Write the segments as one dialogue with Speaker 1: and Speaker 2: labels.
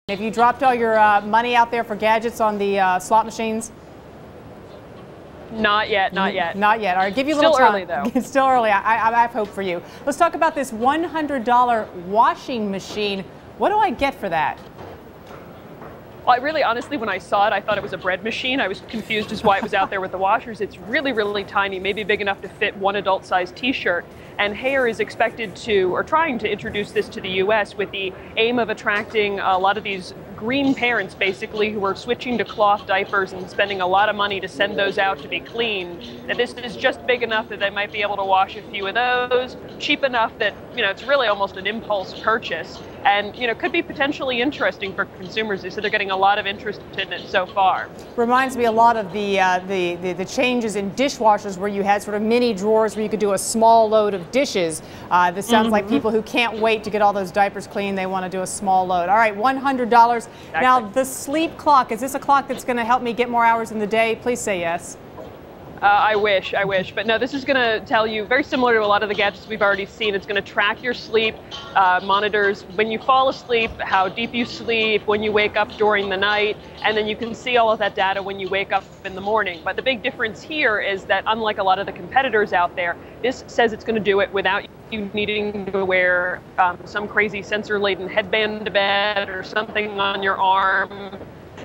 Speaker 1: Have you dropped all your money out there for gadgets on the slot machines?
Speaker 2: Not yet, not yet.
Speaker 1: Not yet. All right, give you a little
Speaker 2: time.
Speaker 1: Still
Speaker 2: early, though.
Speaker 1: It's still early. I have hope for you. Let's talk about this $100 washing machine. What do I get for that?
Speaker 2: Well, honestly, when I saw it, I thought it was a bread machine. I was confused as why it was out there with the washers. It's really, really tiny, maybe big enough to fit one adult-sized t-shirt. And Haier is expected to, or trying to introduce this to the U.S. with the aim of attracting a lot of these green parents, basically, who are switching to cloth diapers and spending a lot of money to send those out to be cleaned. That this is just big enough that they might be able to wash a few of those, cheap enough that, it's really almost an impulse purchase. And, could be potentially interesting for consumers. They said they're getting a lot of interest in it so far.
Speaker 1: Reminds me a lot of the changes in dishwashers where you had sort of mini drawers where you could do a small load of dishes. This sounds like people who can't wait to get all those diapers clean. They want to do a small load. All right, $100. Exactly. Now, the sleep clock, is this a clock that's going to help me get more hours in the day? Please say yes.
Speaker 2: I wish. But no, this is going to tell you, very similar to a lot of the gadgets we've already seen, it's going to track your sleep, monitors when you fall asleep, how deep you sleep, when you wake up during the night, and then you can see all of that data when you wake up in the morning. But the big difference here is that unlike a lot of the competitors out there, this says it's going to do it without you needing to wear some crazy sensor-laden headband to bed or something on your arm.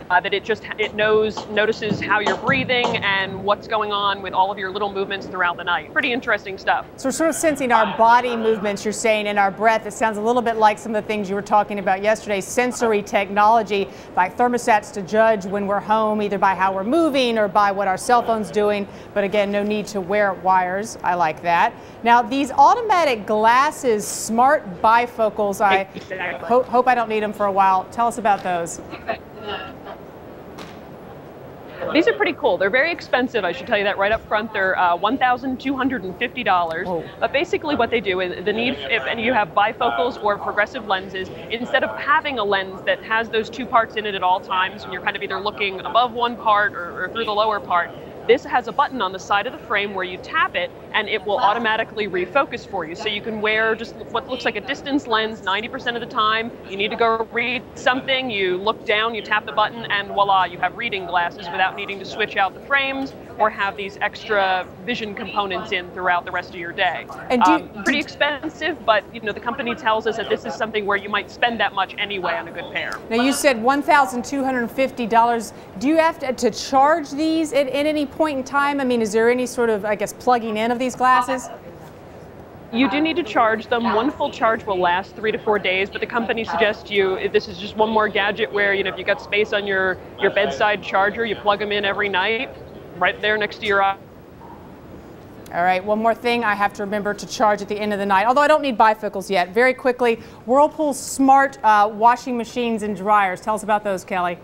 Speaker 2: That it notices how you're breathing and what's going on with all of your little movements throughout the night. Pretty interesting stuff.
Speaker 1: So we're sort of sensing our body movements, you're saying, and our breath. It sounds a little bit like some of the things you were talking about yesterday, sensory technology, like thermostats to judge when we're home, either by how we're moving or by what our cell phone's doing. But again, no need to wear wires. I like that. Now, these automatic glasses, smart bifocals, I hope I don't need them for a while. Tell us about those.
Speaker 2: These are pretty cool. They're very expensive, I should tell you that right up front. They're $1,250.
Speaker 1: Oh.
Speaker 2: But basically what they do is if you have bifocals or progressive lenses, instead of having a lens that has those two parts in it at all times, and you're kind of either looking above one part or through the lower part, this has a button on the side of the frame where you tap it and it will automatically refocus for you. So you can wear just what looks like a distance lens 90% of the time. You need to go read something, you look down, you tap the button, and voila, you have reading glasses without needing to switch out the frames or have these extra vision components in throughout the rest of your day. And pretty expensive, but the company tells us that this is something where you might spend that much anyway on a good pair.
Speaker 1: Now you said $1,250. Do you have to charge these at any point in time? I mean, is there any sort of, I guess, plugging in of these glasses?
Speaker 2: You do need to charge them. One full charge will last 3 to 4 days, but the company suggests this is just one more gadget where, if you got space on your bedside charger, you plug them in every night, right there next to your eye.
Speaker 1: All right, one more thing I have to remember to charge at the end of the night, although I don't need bifocals yet. Very quickly, Whirlpool's smart washing machines and dryers. Tell us about those, Kelly.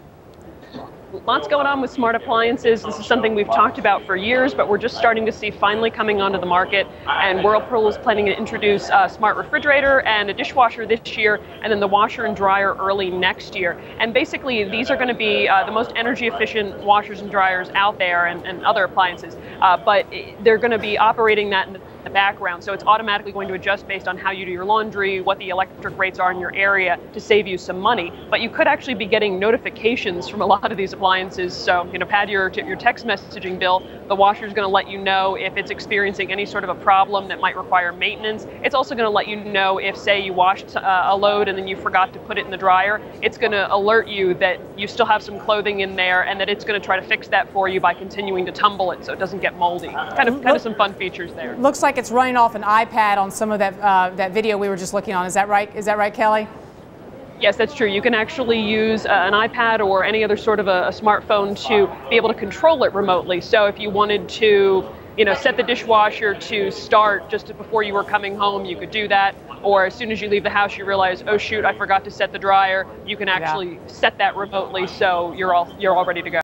Speaker 2: Lots going on with smart appliances. This is something we've talked about for years, but we're just starting to see finally coming onto the market. And Whirlpool is planning to introduce a smart refrigerator and a dishwasher this year, and then the washer and dryer early next year. And basically, these are going to be the most energy efficient washers and dryers out there and other appliances. But they're going to be operating that in the background, so it's automatically going to adjust based on how you do your laundry, what the electric rates are in your area to save you some money. But you could actually be getting notifications from a lot of these appliances. So, pad your text messaging bill. The washer is going to let you know if it's experiencing any sort of a problem that might require maintenance. It's also going to let you know if, say, you washed a load and then you forgot to put it in the dryer. It's going to alert you that you still have some clothing in there and that it's going to try to fix that for you by continuing to tumble it so it doesn't get moldy. Kind of some fun features there.
Speaker 1: Looks like it's running off an iPad on some of that video we were just looking on. Is that right? Is that right, Kelly?
Speaker 2: Yes, that's true. You can actually use an iPad or any other sort of a smartphone to be able to control it remotely. So if you wanted to, set the dishwasher to start just before you were coming home, you could do that. Or as soon as you leave the house, you realize, oh shoot, I forgot to set the dryer. You can actually set that remotely, so you're all ready to go.